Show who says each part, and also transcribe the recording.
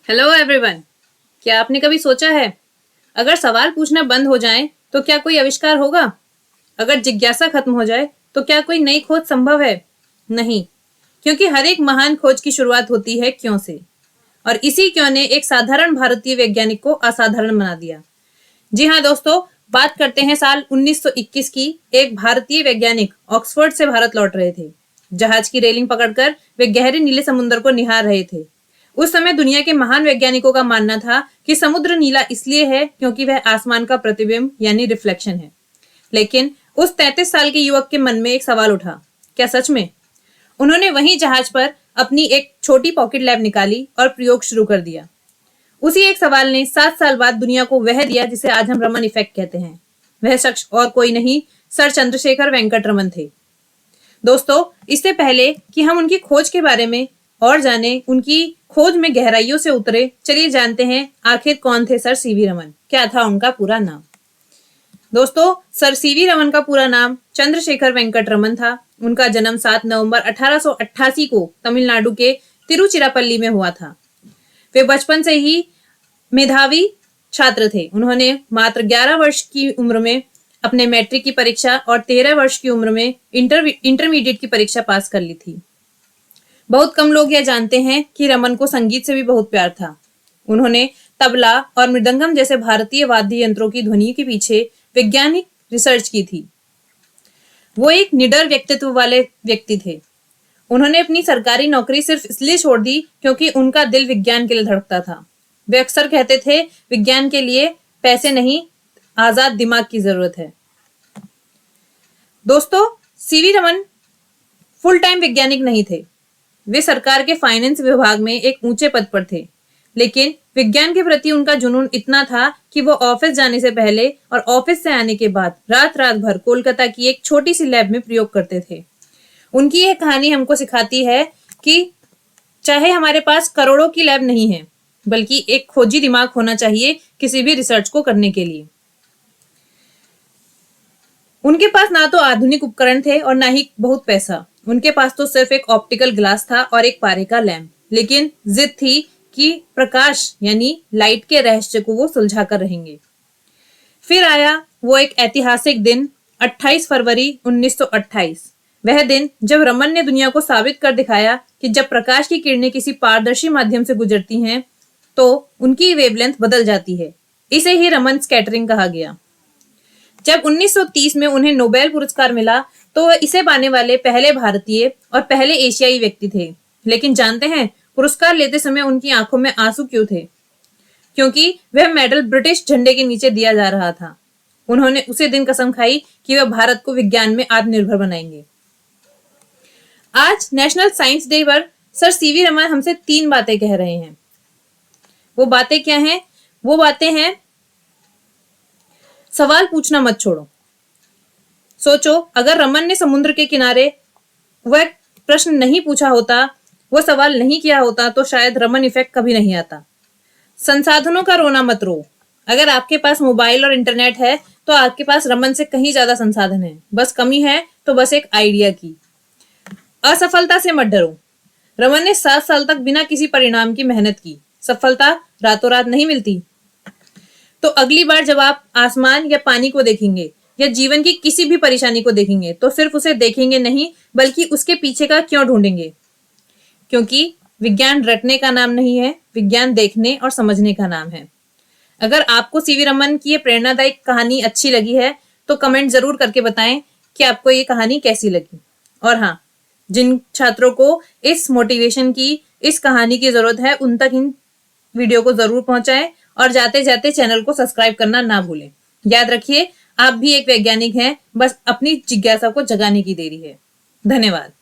Speaker 1: Hello everyone. क्या आपने कभी सोचा है अगर सवाल पूछना बंद हो जाए तो क्या कोई आविष्कार होगा? अगर जिज्ञासा खत्म हो जाए तो क्या कोई नई खोज संभव है? नहीं, क्योंकि हर एक महान खोज की शुरुआत होती है क्यों से। और इसी क्यों ने एक साधारण भारतीय वैज्ञानिक को असाधारण बना दिया। जी हाँ दोस्तों, बात करते हैं साल 1921 की। एक भारतीय वैज्ञानिक ऑक्सफोर्ड से भारत लौट रहे थे। जहाज की रेलिंग पकड़कर वे गहरे नीले समुद्र को निहार रहे थे। उस समय दुनिया के महान वैज्ञानिकों का मानना था कि समुद्र नीला इसलिए है क्योंकि वह आसमान का प्रतिबिंब यानी रिफ्लेक्शन है। लेकिन उस 33 साल के युवक के मन में एक सवाल उठा, क्या सच में? उन्होंने वहीं जहाज पर अपनी एक छोटी पॉकेट लैब निकाली और प्रयोग शुरू कर दिया। उसी एक सवाल ने 7 साल बाद दुनिया को वह दिया जिसे आज हम रमन इफेक्ट कहते हैं। वह शख्स और कोई नहीं, सर चंद्रशेखर वेंकट रमन थे। दोस्तों, इससे पहले कि हम उनकी खोज के बारे में और जाने, उनकी खोज में गहराइयों से उतरे, चलिए जानते हैं आखिर कौन थे सर सीवी रमन, क्या था उनका पूरा नाम। दोस्तों, सर सीवी रमन का पूरा नाम चंद्रशेखर वेंकट रमन था। उनका जन्म 7 नवंबर 1888 को तमिलनाडु के तिरुचिरापल्ली में हुआ था। वे बचपन से ही मेधावी छात्र थे। उन्होंने मात्र 11 वर्ष की उम्र में अपने मैट्रिक की परीक्षा और 13 वर्ष की उम्र में इंटरमीडिएट की परीक्षा पास कर ली थी। बहुत कम लोग यह जानते हैं कि रमन को संगीत से भी बहुत प्यार था। उन्होंने तबला और मृदंगम जैसे भारतीय वाद्य यंत्रों की ध्वनि के पीछे वैज्ञानिक रिसर्च की थी। वो एक निडर व्यक्तित्व वाले व्यक्ति थे। उन्होंने अपनी सरकारी नौकरी सिर्फ इसलिए छोड़ दी क्योंकि उनका दिल विज्ञान के लिए धड़कता था। वे अक्सर कहते थे, विज्ञान के लिए पैसे नहीं, आजाद दिमाग की जरूरत है। दोस्तों, सीवी रमन फुल टाइम वैज्ञानिक नहीं थे। वे सरकार के फाइनेंस विभाग में एक ऊंचे पद पर थे। लेकिन विज्ञान के प्रति उनका जुनून इतना था कि वो ऑफिस जाने से पहले और ऑफिस से आने के बाद रात रात भर कोलकाता की एक छोटी सी लैब में प्रयोग करते थे। उनकी यह कहानी हमको सिखाती है कि चाहे हमारे पास करोड़ों की लैब नहीं है, बल्कि एक खोजी दिमाग होना चाहिए किसी भी रिसर्च को करने के लिए। उनके पास ना तो आधुनिक उपकरण थे और ना ही बहुत पैसा। उनके पास तो सिर्फ एक ऑप्टिकल ग्लास था और एक पारे का लैंप। लेकिन जिद थी कि प्रकाश यानी लाइट के रहस्य को वो सुलझा कर रहेंगे। फिर आया वो एक ऐतिहासिक दिन, 28 फरवरी 1928। वह दिन जब रमन ने दुनिया को साबित कर दिखाया कि जब प्रकाश की किरणें किसी पारदर्शी माध्यम से गुजरती हैं तो उनकी वेवलेंथ बदल जाती है। इसे ही रमन स्कैटरिंग कहा गया। जब 1930 में उन्हें नोबेल पुरस्कार मिला तो वह इसे पाने वाले पहले भारतीय और पहले एशियाई व्यक्ति थे। लेकिन जानते हैं पुरस्कार लेते समय उनकी आंखों में आंसू क्यों थे? क्योंकि वह मेडल ब्रिटिश झंडे के नीचे दिया जा रहा था। उन्होंने उसी दिन कसम खाई कि वह भारत को विज्ञान में आत्मनिर्भर बनाएंगे। आज नेशनल साइंस डे पर सर सीवी रमन हमसे 3 बातें कह रहे हैं। वो बातें क्या हैं? वो बातें हैं, सवाल पूछना मत छोड़ो। सोचो, अगर रमन ने समुद्र के किनारे वह प्रश्न नहीं पूछा होता, वो सवाल नहीं किया होता, तो शायद रमन इफेक्ट कभी नहीं आता। संसाधनों का रोना मत रो। अगर आपके पास मोबाइल और इंटरनेट है तो आपके पास रमन से कहीं ज्यादा संसाधन है। बस कमी है तो बस एक आइडिया की। असफलता से मत डरो। रमन ने 7 साल तक बिना किसी परिणाम की मेहनत की। सफलता रातों रात नहीं मिलती। तो अगली बार जब आप आसमान या पानी को देखेंगे या जीवन की किसी भी परेशानी को देखेंगे तो सिर्फ उसे देखेंगे नहीं, बल्कि उसके पीछे का क्यों ढूंढेंगे। क्योंकि विज्ञान रटने का नाम नहीं है, विज्ञान देखने और समझने का नाम है। अगर आपको सीवी रमन की ये प्रेरणादायक कहानी अच्छी लगी है तो कमेंट जरूर करके बताएं कि आपको ये कहानी कैसी लगी। और हाँ, जिन छात्रों को इस मोटिवेशन की, इस कहानी की जरूरत है, उन तक इन वीडियो को जरूर पहुंचाएं और जाते जाते चैनल को सब्सक्राइब करना ना भूलें। याद रखिए, आप भी एक वैज्ञानिक हैं, बस अपनी जिज्ञासा को जगाने की देरी है। धन्यवाद।